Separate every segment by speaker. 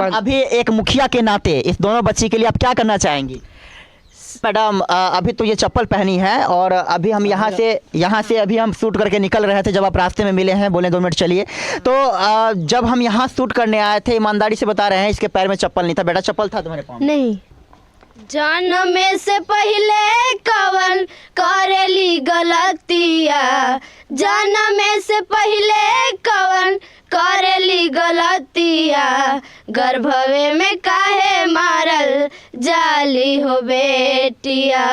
Speaker 1: अभी एक मुखिया के नाते इस दोनों बच्ची के लिए आप क्या करना चाहेंगी? मैडम अभी तो ये चप्पल पहनी है और अभी हम यहाँ से अभी हम शूट करके निकल रहे थे, जब आप रास्ते में मिले हैं, बोले 2 मिनट चलिए। तो जब हम यहाँ शूट करने आए थे, ईमानदारी से बता रहे हैं, इसके पैर में चप्पल नहीं था। बेटा चप्पल था तुम्हारे पाँव में?
Speaker 2: नहीं।
Speaker 3: जन्मे से पहले कवन करेली गलतिया, जन्मे से पहले कवन करेली गलतिया, गर्भवे में काहे मारल जाली हो बेटिया,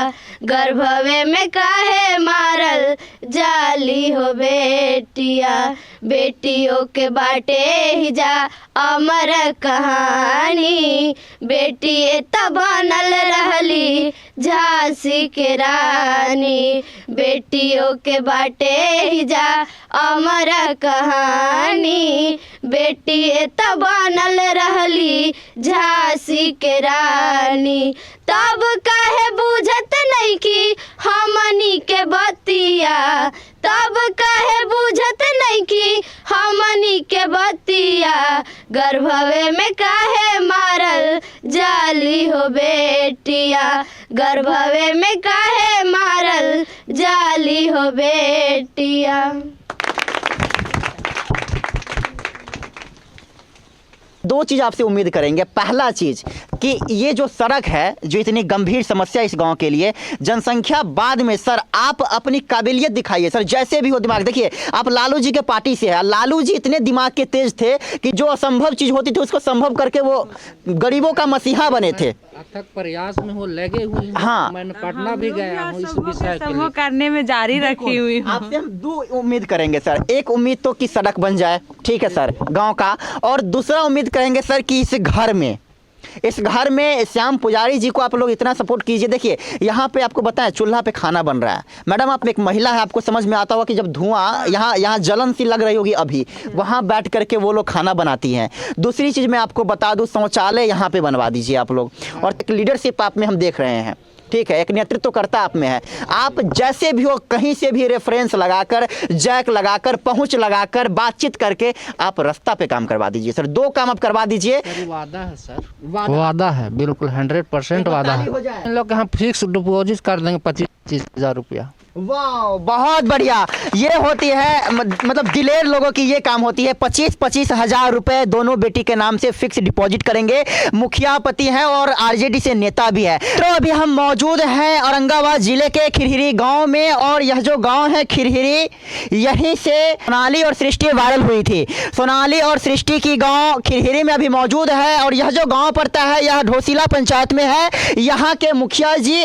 Speaker 3: गर्भवे में काहे मारल जाली हो बेटिया, बेटियों के बाटे ही जा अमर कहानी, बेटिए तब बनल रहली झांसी के रानी, बेटियों के बाटे ही जा अमर कहानी, बेटिए तब बनल रहली झांसी के रानी, तब काहे बुझत नहीं कि हमनी के बतिया, तब काहे बुझत नहीं कि हमनी के बतिया, गर्भवे में काहे मारल जाली हो बेटिया, गर्भवे में काहे मारल जाली हो बेटिया।
Speaker 1: दो चीज़ आपसे उम्मीद करेंगे। पहला चीज़ कि ये जो सड़क है, जो इतनी गंभीर समस्या इस गांव के लिए, जनसंख्या बाद में सर आप अपनी काबिलियत दिखाइए सर, जैसे भी हो दिमाग। देखिए आप लालू जी के पार्टी से है, लालू जी इतने दिमाग के तेज थे कि जो असंभव चीज़ होती थी उसको संभव करके वो गरीबों का मसीहा बने थे।
Speaker 4: अथक प्रयास में वो लगे हुए हैं।
Speaker 1: हाँ,
Speaker 4: मैंने पटना भी गया हूँ इस विषय के लिए।
Speaker 2: करने में जारी रखी हुई हूँ।
Speaker 1: आपसे हम 2 उम्मीद करेंगे सर। एक उम्मीद तो कि सड़क बन जाए, ठीक है सर, गांव का, और दूसरा उम्मीद करेंगे सर कि इस घर में श्याम पुजारी जी को आप लोग इतना सपोर्ट कीजिए। देखिए यहाँ पे आपको बताएं, चूल्हा पे खाना बन रहा है। मैडम आप एक महिला है, आपको समझ में आता होगा कि जब धुआं यहाँ जलन सी लग रही होगी, अभी वहाँ बैठ करके वो लोग खाना बनाती हैं। दूसरी चीज़ मैं आपको बता दूँ, शौचालय यहाँ पे बनवा दीजिए आप लोग। और एक लीडरशिप आप में हम देख रहे हैं, ठीक है, एक नेतृत्वकर्ता आप में है। आप जैसे भी हो, कहीं से भी रेफरेंस लगाकर, जैक लगाकर, पहुंच लगाकर, बातचीत करके आप रास्ता पे काम करवा दीजिए सर। 2 काम आप करवा दीजिए।
Speaker 4: वादा है सर, वादा है, बिल्कुल 100% वादा है। इन लोग यहाँ फिक्स डिपॉजिट कर देंगे 25,000 रुपया।
Speaker 1: वाह, बहुत बढ़िया। ये होती है मतलब दिलेर लोगों की ये काम होती है। 25-25 हज़ार रुपए दोनों बेटी के नाम से फिक्स डिपॉजिट करेंगे। मुखिया पति हैं और आरजेडी से नेता भी है। तो अभी हम मौजूद हैं औरंगाबाद जिले के खिरहिरी गांव में, और यह जो गांव है खिरहिरी, यहीं से सोनाली और सृष्टि वायरल हुई थी। सोनाली और सृष्टि की गांव खिरहिरी में अभी मौजूद है, और यह जो गाँव पड़ता है यह ढोसीला पंचायत में है। यहाँ के मुखिया जी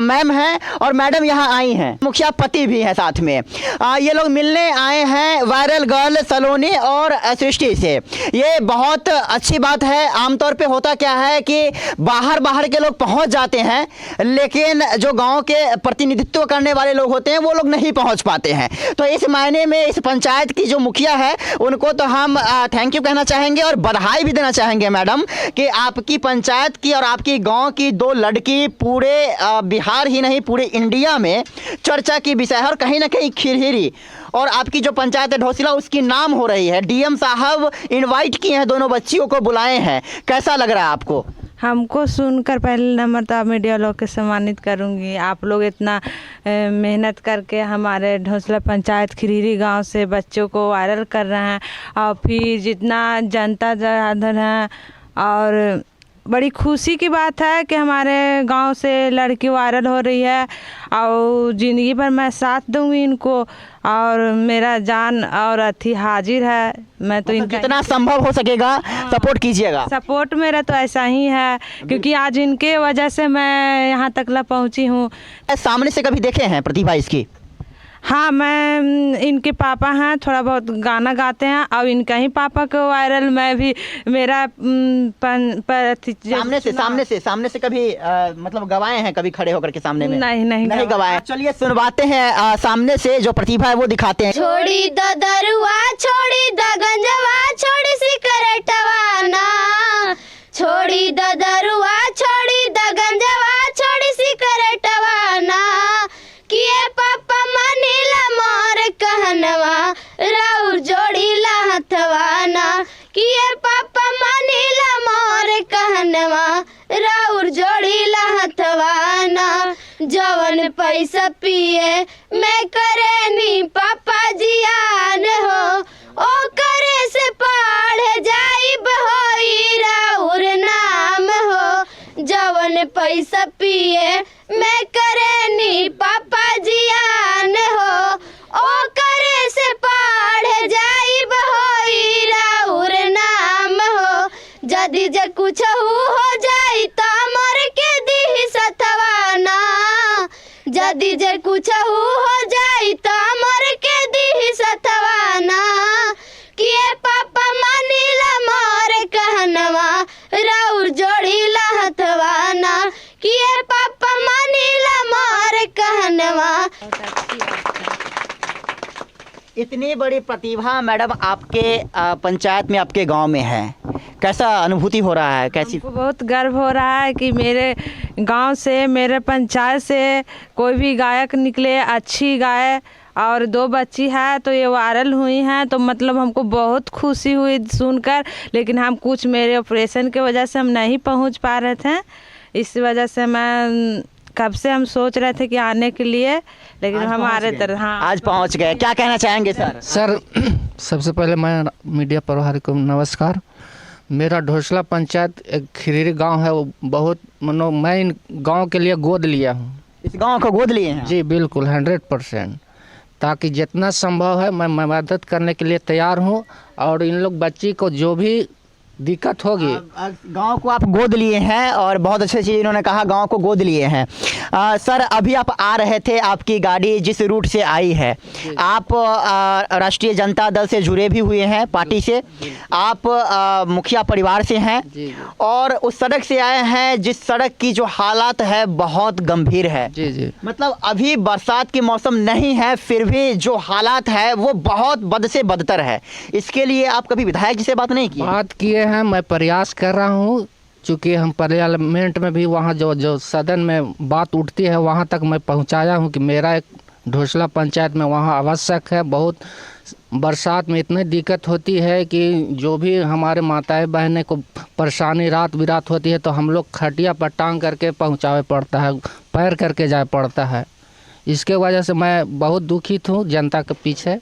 Speaker 1: मैम हैं, और मैडम यहाँ आई हैं, मुखिया पति भी हैं साथ में। ये लोग मिलने आए हैं वायरल गर्ल सलोनी और सृष्टि से। ये बहुत अच्छी बात है। आमतौर पे होता क्या है कि बाहर के लोग पहुंच जाते हैं, लेकिन जो गांव के प्रतिनिधित्व करने वाले लोग होते हैं वो लोग नहीं पहुंच पाते हैं। तो इस मायने में इस पंचायत की जो मुखिया है उनको तो हम थैंक यू कहना चाहेंगे और बधाई भी देना चाहेंगे मैडम, कि आपकी पंचायत की और आपकी गाँव की 2 लड़की पूरे बिहार ही नहीं पूरे इंडिया में चर्चा की विषय है। और कहीं ना कहीं खिरहिरी और आपकी जो पंचायत है ढोसीला, उसकी नाम हो रही है। डीएम साहब इनवाइट किए हैं, दोनों बच्चियों को बुलाए हैं। कैसा लग रहा है आपको?
Speaker 2: हमको सुनकर पहले नंबर तो मीडिया लोग के सम्मानित करूंगी। आप लोग इतना मेहनत करके हमारे ढोसला पंचायत खिरहिरी गांव से बच्चों को वायरल कर रहे हैं, और फिर जितना जनता जनार्दन है, और बड़ी खुशी की बात है कि हमारे गांव से लड़की वायरल हो रही है, और ज़िंदगी भर मैं साथ दूंगी इनको, और मेरा जान और अथी हाजिर है। मैं तो इनका
Speaker 1: जितना संभव हो सकेगा सपोर्ट कीजिएगा।
Speaker 2: सपोर्ट मेरा तो ऐसा ही है, क्योंकि आज इनके वजह से मैं यहाँ तक ला पहुँची हूँ।
Speaker 1: सामने से कभी देखे हैं प्रतिभा इसकी?
Speaker 2: हाँ, मैं इनके पापा हैं, थोड़ा बहुत गाना गाते हैं, और इनका ही पापा को वायरल मैं भी, मेरा
Speaker 1: सामने से कभी मतलब गवाए हैं कभी खड़े होकर के सामने में?
Speaker 2: नहीं
Speaker 1: गवाए। चलिए सुनवाते हैं सामने से जो प्रतिभा है वो दिखाते हैं।
Speaker 3: छोड़ी द दरुआ, छोड़ी द गंजवा, छोड़ी सिगरेटवा ना, छोड़ी द दरुआ, छोड़ी द गंजवा, छोड़ी सिगरेटवा ना, किए पापा मनीला मोर कहनवा, राउर जोड़ी ला हथवा ना, किए पापा मनीला जवन पैसा पिए मैं करे नी पापा जियान हो ओ करे से पढ़ जाई बहोई राउर नाम हो जवन पैसा पिए मैं करे नी पापा जियान हो ओ करे से पढ़ जाई बहोई राउर नाम हो जदि जे कुछ हो जाई त मर के दी सतवाना जदि जे कुछ हो जाई त मर के दी सतवाना किए पापा मानिला मोर कहनवा राउर जोड़ीला हथवाना किए पापा मानिला मोर कहनवा।
Speaker 1: इतनी बड़ी प्रतिभा मैडम आपके पंचायत में, आपके गांव में है, कैसा अनुभूति हो रहा है? कैसी?
Speaker 2: हमको बहुत गर्व हो रहा है कि मेरे गांव से, मेरे पंचायत से कोई भी गायक निकले, अच्छी गाय, और 2 बच्ची है तो ये वायरल हुई हैं, तो मतलब हमको बहुत खुशी हुई सुनकर। लेकिन हम कुछ मेरे ऑपरेशन के वजह से हम नहीं पहुंच पा रहे थे, इस वजह से मैं कब से हम सोच रहे थे कि आने के लिए, लेकिन हमारे तरह हाँ
Speaker 1: आज पहुंच गए। क्या कहना चाहेंगे सर?
Speaker 4: सर सबसे पहले मैं मीडिया प्रभारी को नमस्कार। मेरा ढोसला पंचायत एक खिरीरी गांव है, वो बहुत मैं इन गांव के लिए गोद लिया हूँ।
Speaker 1: इस गांव को गोद लिए हैं?
Speaker 4: जी बिल्कुल 100%, ताकि जितना संभव है मैं मदद करने के लिए तैयार हूँ। और इन लोग बच्ची को जो भी दिक्कत होगी,
Speaker 1: गांव को आप गोद लिए हैं और बहुत अच्छी चीज़ इन्होंने कहा, गांव को गोद लिए हैं। सर अभी आप आ रहे थे, आपकी गाड़ी जिस रूट से आई है, आप राष्ट्रीय जनता दल से जुड़े भी हुए हैं, पार्टी से, आप मुखिया परिवार से हैं और उस सड़क से आए हैं जिस सड़क की जो हालात है बहुत गंभीर है।
Speaker 4: जी जी,
Speaker 1: मतलब अभी बरसात के मौसम नहीं है, फिर भी जो हालात है वो बहुत बद से बदतर है। इसके लिए आप कभी विधायक जी से बात नहीं की?
Speaker 4: बात किए हैं, मैं प्रयास कर रहा हूँ, चूँकि हम पार्लियामेंट में भी वहाँ जो सदन में बात उठती है वहाँ तक मैं पहुँचाया हूँ कि मेरा एक ढोसला पंचायत में वहाँ आवश्यक है। बहुत बरसात में इतनी दिक्कत होती है कि जो भी हमारे माताएं बहनें को परेशानी रात बिरात होती है तो हम लोग खटिया पर टांग करके पहुँचावे पड़ता है, पैर करके जाए पड़ता है। इसके वजह से मैं बहुत दुखित हूँ जनता के पीछे।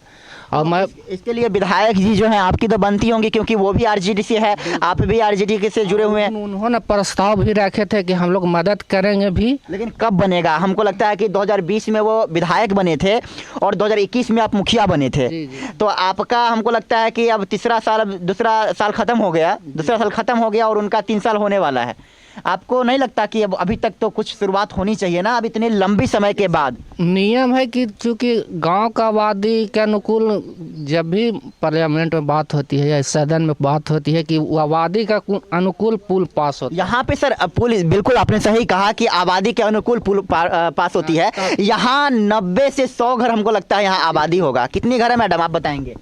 Speaker 4: और मैं
Speaker 1: इसके लिए विधायक जी जो हैं आपकी तो बनती होंगी, क्योंकि वो भी आरजेडी से है, आप भी आरजेडी से जुड़े हुए हैं।
Speaker 4: उन्होंने प्रस्ताव भी रखे थे कि हम लोग मदद करेंगे भी,
Speaker 1: लेकिन कब बनेगा? हमको लगता है कि 2020 में वो विधायक बने थे और 2021 में आप मुखिया बने थे। तो आपका हमको लगता है कि अब दूसरा साल खत्म हो गया और उनका 3 साल होने वाला है। आपको नहीं लगता कि अब अभी तक तो कुछ शुरुआत होनी चाहिए ना, अब इतने लंबी समय के बाद?
Speaker 4: नियम है कि चूँकि गांव का आबादी के अनुकूल जब भी पार्लियामेंट में बात होती है या सदन में बात होती है कि आबादी का अनुकूल पुल पास होता है।
Speaker 1: यहाँ पे सर पुल, बिल्कुल आपने सही कहा कि आबादी के अनुकूल पुल पास होती है। यहाँ 90 से 100 घर हमको लगता है यहाँ आबादी होगा। कितनी घर है मैडम आप बताएंगे?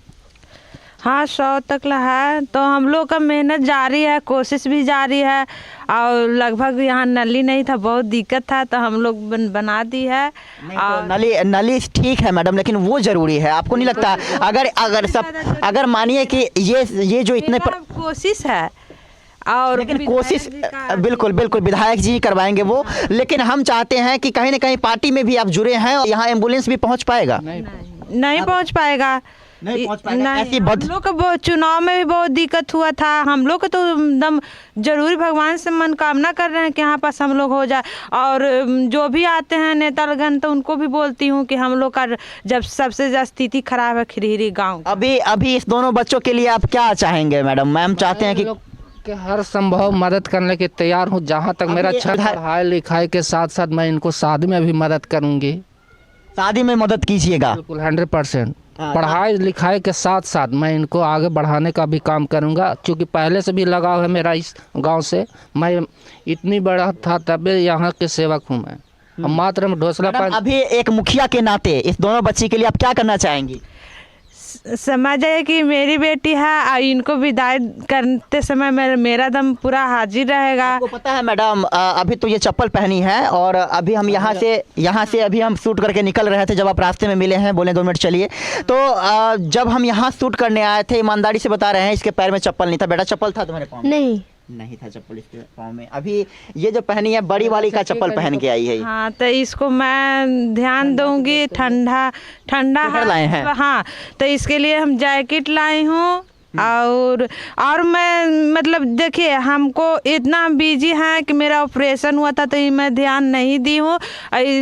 Speaker 2: हाँ 100 तक है। तो हम लोग का मेहनत जारी है, कोशिश भी जारी है। और लगभग यहाँ नली नहीं था, बहुत दिक्कत था, तो हम लोग बना दी है।
Speaker 1: तो नली ठीक है मैडम, लेकिन वो जरूरी है। आपको नहीं लगता अगर मानिए कि ये जो इतने
Speaker 2: कोशिश है, और
Speaker 1: लेकिन कोशिश बिल्कुल विधायक जी करवाएंगे वो, लेकिन हम चाहते हैं कि कहीं ना कहीं पार्टी में भी आप जुड़े हैं और यहाँ एम्बुलेंस भी पहुँच पाएगा?
Speaker 2: नहीं पहुँच पाएगा।
Speaker 1: ऐसी
Speaker 2: हम लोग को चुनाव में भी बहुत दिक्कत हुआ था। हम लोग को तो एकदम जरूरी भगवान से मनोकामना कर रहे हैं कि यहाँ पास हम लोग हो जाए। और जो भी आते हैं नेतागण तो उनको भी बोलती हूँ कि हम लोग का जब सबसे ज़्यादा स्थिति खराब है खिरहिरी गाँव।
Speaker 1: अभी इस दोनों बच्चों के लिए आप क्या चाहेंगे मैडम? मैम चाहते हैं कि
Speaker 4: हर संभव मदद करने के तैयार हूँ। जहाँ तक मेरा पढ़ाई लिखाई के साथ साथ मैं इनको शादी में भी मदद करूँगी।
Speaker 1: शादी में मदद कीजिएगा?
Speaker 4: बिल्कुल 100%। पढ़ाई लिखाई के साथ साथ मैं इनको आगे बढ़ाने का भी काम करूंगा, क्योंकि पहले से भी लगाव है मेरा इस गांव से। मैं इतनी बड़ा था तब यहाँ के सेवक हूँ मैं। अब मात्र ढोसला
Speaker 1: अभी एक मुखिया के नाते इस दोनों बच्ची के लिए आप क्या करना चाहेंगी?
Speaker 2: समझिए कि मेरी बेटी है और इनको विदाई करते समय मेरा दम पूरा हाजिर रहेगा।
Speaker 1: आपको पता है मैडम, अभी तो ये चप्पल पहनी है और अभी हम यहाँ से अभी हम शूट करके निकल रहे थे, जब आप रास्ते में मिले हैं, बोले 2 मिनट चलिए। तो जब हम यहाँ शूट करने आए थे, ईमानदारी से बता रहे हैं, इसके पैर में चप्पल नहीं था। बेटा चप्पल था तुम्हारे पाँव?
Speaker 3: नहीं।
Speaker 1: नहीं था चप्पल इसके पाँव में। अभी ये जो पहनी है बड़ी वाली का चप्पल पहन के आई है।
Speaker 2: हाँ, तो इसको मैं ध्यान दूंगी। ठंडा ठंडा
Speaker 1: स्वेटर लाए हैं?
Speaker 2: हाँ, तो इसके लिए हम जैकेट लाई हूँ। और मैं मतलब देखिए, हमको इतना बिजी है कि मेरा ऑपरेशन हुआ था तो मैं ध्यान नहीं दी हूँ।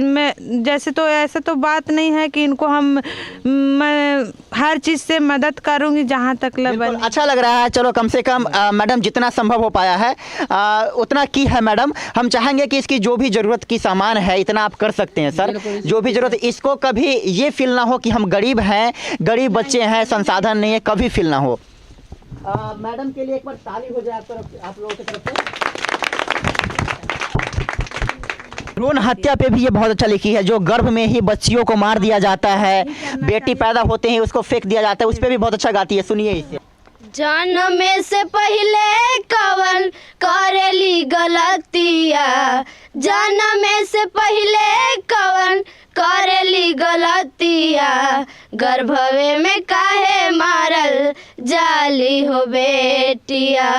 Speaker 2: मैं जैसे तो ऐसा तो बात नहीं है कि इनको मैं हर चीज़ से मदद करूँगी जहाँ तक
Speaker 1: बिल्कुल, अच्छा लग रहा है। चलो कम से कम मैडम जितना संभव हो पाया है उतना की है मैडम। हम चाहेंगे कि इसकी जो भी ज़रूरत की सामान है इतना आप कर सकते हैं सर। जो भी ज़रूरत, इसको कभी ये फील ना हो कि हम गरीब हैं, गरीब बच्चे हैं, संसाधन नहीं है, कभी फील ना हो। मैडम के लिए एक बार ताली हो जाए आप लोगों की तरफ से। भ्रूण हत्या पे भी ये बहुत अच्छा लिखी है। जो गर्भ में ही बच्चियों को मार दिया जाता है, बेटी पैदा होते ही उसको फेंक दिया जाता है, उस पे भी बहुत अच्छा गाती है। सुनिए इसे।
Speaker 3: जन्मे से पहले कवन करेली गलतिया, जन्मे से पहले कवन करेली गलतिया, गर्भवे में काहे मारल जाली हो बेटिया,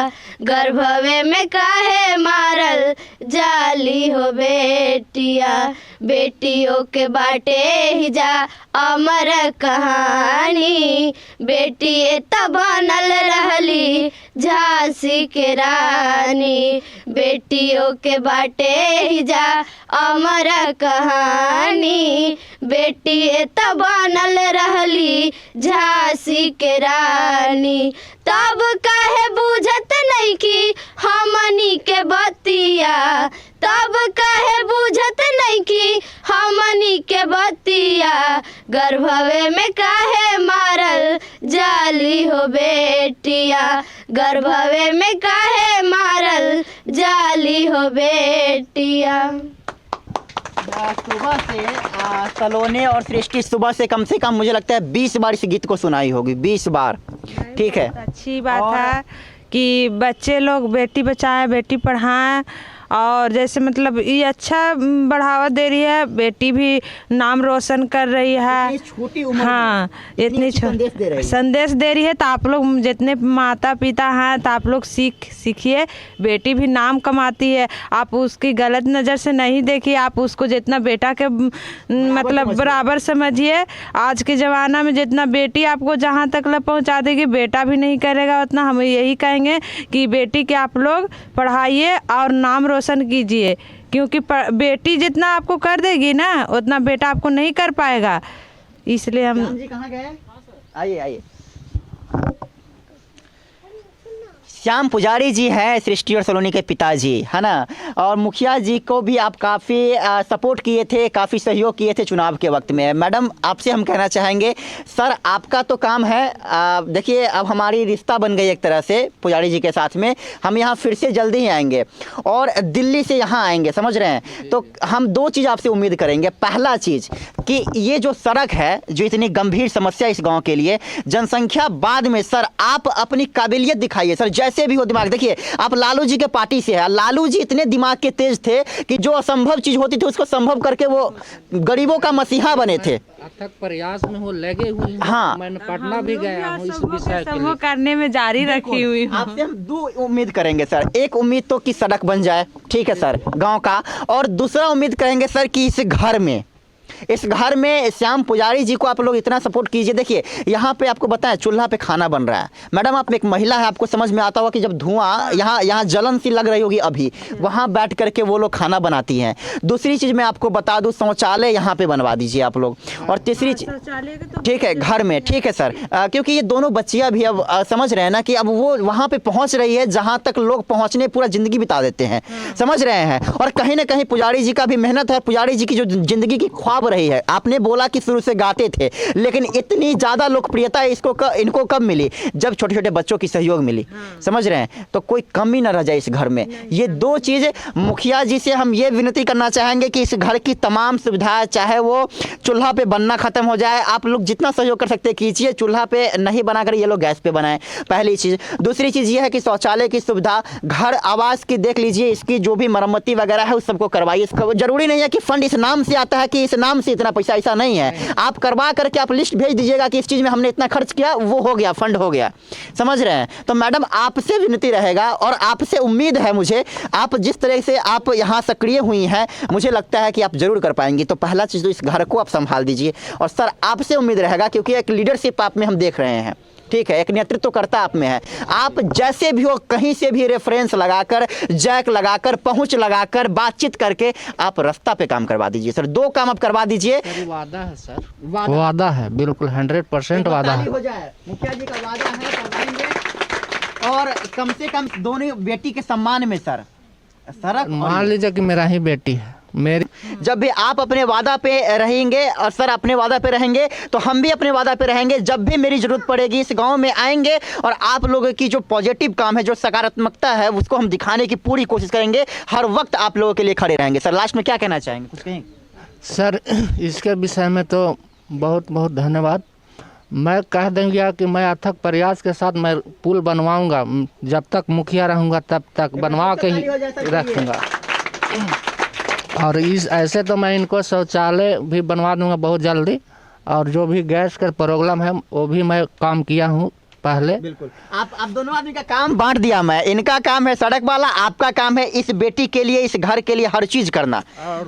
Speaker 3: गर्भवे में काहे मारल जाली हो बेटिया, बेटियों के बाटे ही जा अमर कहानी, बेटी तब बनल रहली झांसी के रानी, बेटियों के बाटे ही जा अमर कहानी, बेटी तब बनल रहली झांसी के रानी, तब काहे बुझत नहीं कि हमनी के बतिया, तब काहे बुझत नहीं कि हमनी के बतिया, गर्भवे में काहे मारल जाली हो बेटिया, गर्भवे में काहे मारल जाली हो बेटिया।
Speaker 1: सुबह से सलोने और सृष्टि सुबह से कम मुझे लगता है 20 बार इस गीत को सुनाई होगी, 20 बार। ठीक है,
Speaker 2: अच्छी बात है कि बच्चे लोग बेटी बचाएं बेटी पढ़ाएं, और जैसे मतलब ये अच्छा बढ़ावा दे रही है, बेटी भी नाम रोशन कर रही है।
Speaker 1: छोटी उम्र
Speaker 2: हाँ, इतनी संदेश दे रही है। तो आप लोग जितने माता पिता हैं तो आप लोग सीखिए, बेटी भी नाम कमाती है। आप उसकी गलत नज़र से नहीं देखिए, आप उसको जितना बेटा के मतलब बराबर समझिए। आज के ज़माना में जितना बेटी आपको जहाँ तक पहुँचा देगी, बेटा भी नहीं करेगा उतना। हम यही कहेंगे कि बेटी के आप लोग पढ़ाइए और नाम रोशन कीजिए, क्योंकि बेटी जितना आपको कर देगी ना उतना बेटा आपको नहीं कर पाएगा। इसलिए हम
Speaker 1: जी कहाँ गए? आइए। श्याम पुजारी जी हैं सृष्टि और सलोनी के पिताजी, है ना। और मुखिया जी को भी आप काफ़ी सपोर्ट किए थे, काफ़ी सहयोग किए थे चुनाव के वक्त में। मैडम आपसे हम कहना चाहेंगे, सर आपका तो काम है, देखिए अब हमारी रिश्ता बन गई एक तरह से पुजारी जी के साथ में। हम यहाँ फिर से जल्दी ही आएंगे और दिल्ली से यहाँ आएंगे, समझ रहे हैं। तो हम 2 चीज़ आपसे उम्मीद करेंगे। पहला चीज़ कि ये जो सड़क है, जो इतनी गंभीर समस्या इस गाँव के लिए, जनसंख्या बाद में सर आप अपनी काबिलियत दिखाइए सर, जैसे भी हो दिमाग। देखिए आप लालू जी के पार्टी से हैं, लालू जी इतने दिमाग के तेज थे कि जो असंभव चीज होती थी उसको संभव करके वो गरीबों का मसीहा बने थे।
Speaker 4: अथक प्रयास में वो लगे हुए हैं।
Speaker 1: हाँ,
Speaker 4: मैंने पटना भी गया हूँ इस विषय के लिए।
Speaker 2: करने में जारी रखी हुई हूँ।
Speaker 1: आपसे हम 2 उम्मीद करेंगे सर। एक उम्मीद तो कि सड़क बन जाए, ठीक है सर, गांव का। और दूसरा उम्मीद करेंगे सर कि इस घर में श्याम पुजारी जी को आप लोग इतना सपोर्ट कीजिए। देखिए यहाँ पे आपको बताएं, चूल्हा पे खाना बन रहा है। मैडम आप एक महिला है, आपको समझ में आता होगा कि जब धुआं यहाँ जलन सी लग रही होगी अभी, वहाँ बैठ करके वो लोग खाना बनाती हैं। दूसरी चीज़ मैं आपको बता दूँ, शौचालय यहाँ पे बनवा दीजिए आप लोग। और तीसरी चीज़, ठीक है, घर में, ठीक है सर, क्योंकि ये दोनों बच्चियाँ भी अब समझ रहे हैं ना कि अब वो वहाँ पे पहुँच रही है जहाँ तक लोग पहुँचने पूरा ज़िंदगी बिता देते हैं, समझ रहे हैं। और कहीं ना कहीं पुजारी जी का भी मेहनत है, पुजारी जी की जो ज़िंदगी की ख्वाब रही है। आपने बोला कि शुरू से गाते थे, लेकिन इतनी ज़्यादा लोकप्रियता इनको कब मिली? जब छोटे छोटे बच्चों की सहयोग मिली, समझ रहे हैं। तो कोई कमी ना रह जाए इस घर में। ये 2 चीज़ मुखिया जी से हम ये विनती करना चाहेंगे कि इस घर की तमाम सुविधाएं, चाहे वो चूल्हा पे बनना ख़त्म हो जाए, आप लोग जितना सहयोग कर सकते कीजिए। चूल्हा पे नहीं बनाकर ये लोग गैस पे बनाएं, पहली चीज़। दूसरी चीज़ ये है कि शौचालय की सुविधा, घर आवास की देख लीजिए, इसकी जो भी मरम्मती वगैरह है उस सबको करवाइए। इसका जरूरी नहीं है कि फंड इस नाम से आता है कि इस नाम से इतना पैसा, ऐसा नहीं है। आप करवा करके आप लिस्ट भेज दीजिएगा कि इस चीज़ में हमने इतना खर्च किया, वो हो गया, फंड हो गया, समझ रहे हैं। तो मैडम आपसे विनती रहेगा और आपसे उम्मीद है मुझे, आप जिस तरह से आप यहाँ सक्रिय हुई हैं, मुझे लगता है कि आप जरूर कर पाएंगी। तो पहला चीज़ तो इस घर को आप संभाल दीजिए। और सर आपसे उम्मीद रहेगा, क्योंकि एक लीडरशिप आप में हम देख रहे हैं, ठीक है, एक नेतृत्वकर्ता आप में है। आप जैसे भी हो, कहीं से भी रेफरेंस लगाकर, जैक लगाकर, पहुंच लगाकर, बातचीत करके आप रास्ता पे काम करवा दीजिए सर। 2 काम आप करवा दीजिए।
Speaker 4: वादा है सर, वादा है, बिल्कुल 100% वादा है।
Speaker 1: हो जाए, मुखिया जी का वादा है, करवाएंगे। और कम से कम दोनों बेटी के सम्मान में सर, सड़क
Speaker 4: मान लीजिए कि मेरा ही बेटी है, मेरी
Speaker 1: जब भी आप अपने वादा पे रहेंगे और सर अपने वादा पे रहेंगे, तो हम भी अपने वादा पे रहेंगे। जब भी मेरी ज़रूरत पड़ेगी इस गांव में आएंगे और आप लोगों की जो पॉजिटिव काम है, जो सकारात्मकता है, उसको हम दिखाने की पूरी कोशिश करेंगे। हर वक्त आप लोगों के लिए खड़े रहेंगे। सर लास्ट में क्या कहना चाहेंगे, कुछ कहेंगे?
Speaker 4: सर इसके विषय में तो बहुत बहुत धन्यवाद। मैं कह दूँगा कि मैं अथक प्रयास के साथ मैं पुल बनवाऊँगा। जब तक मुखिया रहूँगा तब तक बनवा के ही रखूँगा। और इस ऐसे तो मैं इनको शौचालय भी बनवा दूंगा बहुत जल्दी। और जो भी गैस का प्रॉब्लम है वो भी मैं काम किया हूँ पहले।
Speaker 1: बिल्कुल, आप दोनों आदमी का काम बांट दिया मैं। इनका काम है सड़क वाला, आपका काम है इस बेटी के लिए, इस घर के लिए हर चीज़ करना,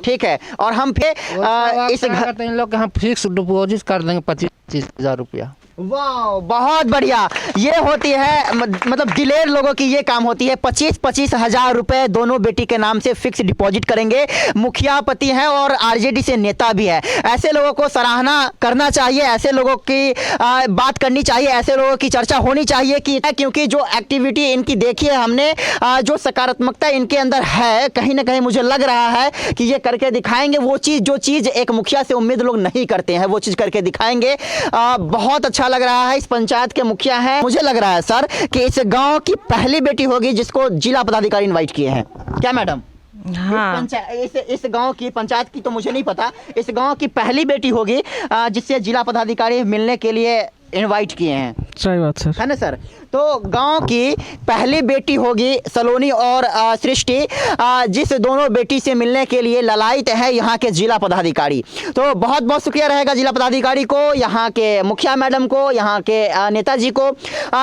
Speaker 1: ठीक है। और हम फिर इस घर
Speaker 4: इन लोग यहाँ फिक्स डिपॉजिट कर देंगे 25,000 रुपया।
Speaker 1: वाह, बहुत बढ़िया। ये होती है मतलब दिलेर लोगों की ये काम होती है। 25-25 हज़ार रुपए दोनों बेटी के नाम से फिक्स डिपॉजिट करेंगे। मुखिया पति हैं और आरजेडी से नेता भी है। ऐसे लोगों को सराहना करना चाहिए, ऐसे लोगों की बात करनी चाहिए, ऐसे लोगों की चर्चा होनी चाहिए कि क्योंकि जो एक्टिविटी इनकी देखी है हमने, जो सकारात्मकता इनके अंदर है, कहीं ना कहीं मुझे लग रहा है कि ये करके दिखाएंगे वो चीज़, जो चीज़ एक मुखिया से उम्मीद लोग नहीं करते हैं, वो चीज़ करके दिखाएंगे। बहुत अच्छा लग रहा है। इस पंचायत के मुखिया हैं। मुझे लग रहा है सर कि इस गांव की पहली बेटी होगी जिसको जिला पदाधिकारी इनवाइट किए हैं, क्या मैडम?
Speaker 2: हाँ,
Speaker 1: इस गांव की, पंचायत की तो मुझे नहीं पता, इस गांव की पहली बेटी होगी जिससे जिला पदाधिकारी मिलने के लिए इनवाइट किए हैं।
Speaker 5: सही बात सर,
Speaker 1: है ना सर? तो गांव की पहली बेटी होगी सलोनी और सृष्टि, जिस दोनों बेटी से मिलने के लिए ललायत है यहाँ के जिला पदाधिकारी। तो बहुत बहुत शुक्रिया रहेगा जिला पदाधिकारी को, यहाँ के मुखिया मैडम को, यहाँ के नेताजी को,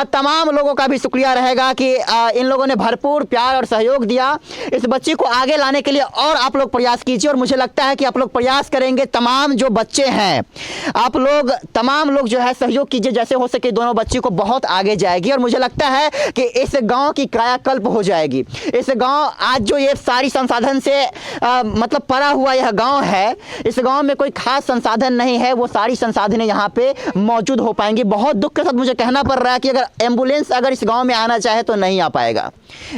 Speaker 1: तमाम लोगों का भी शुक्रिया रहेगा कि इन लोगों ने भरपूर प्यार और सहयोग दिया इस बच्ची को आगे लाने के लिए। और आप लोग प्रयास कीजिए, और मुझे लगता है कि आप लोग प्रयास करेंगे। तमाम जो बच्चे हैं, आप लोग तमाम लोग जो है सहयोग कीजिए, जैसे हो सके दोनों बच्ची को बहुत आगे जाएगी। और मुझे लगता है कि इस गांव की कायाकल्प हो जाएगी। इस गांव आज जो ये सारी संसाधन से मतलब पड़ा हुआ यह गांव है, इस गांव में कोई खास संसाधन नहीं है, वो सारी संसाधनें यहाँ पे मौजूद हो पाएंगी। बहुत दुख के साथ मुझे कहना पड़ रहा है कि अगर एम्बुलेंस अगर इस गांव में आना चाहे तो नहीं आ पाएगा।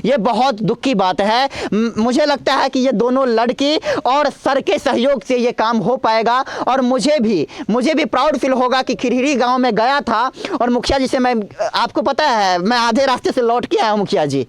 Speaker 1: ये बहुत दुख की बात है। मुझे लगता है कि ये दोनों लड़की और सर के सहयोग से ये काम हो पाएगा। और मुझे भी प्राउड फील होगा कि खिरहिरी गांव में गया था और मुखिया जी से मैं, आपको पता है मैं आधे रास्ते से लौट के आया हूँ मुखिया जी,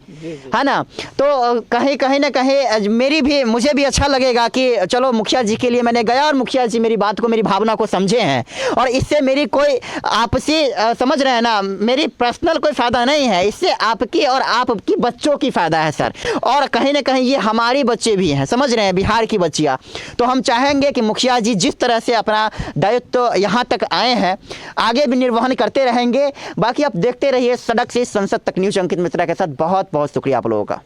Speaker 1: है ना? तो कहीं ना कहीं मुझे भी अच्छा लगेगा कि चलो मुखिया जी के लिए मैंने गया और मुखिया जी मेरी बात को, मेरी भावना को समझे हैं। और इससे मेरी कोई आपसी समझ रहे हैं ना, मेरी पर्सनल कोई फ़ायदा नहीं है, इससे आपकी और आपकी बच्चों की फ़ायदा है सर। और कहीं ना कहीं ये हमारी बच्चे भी हैं, समझ रहे हैं, बिहार की बच्चियाँ। तो हम चाहेंगे कि मुखिया जी जिस तरह से अपना दायित्व यहाँ तक आए हैं, आगे भी निर्वहन करते रहेंगे। बाकी आप देखते रहिए सड़क से संसद तक न्यूज़। अंकित मिश्रा के साथ बहुत बहुत शुक्रिया आप लोगों का।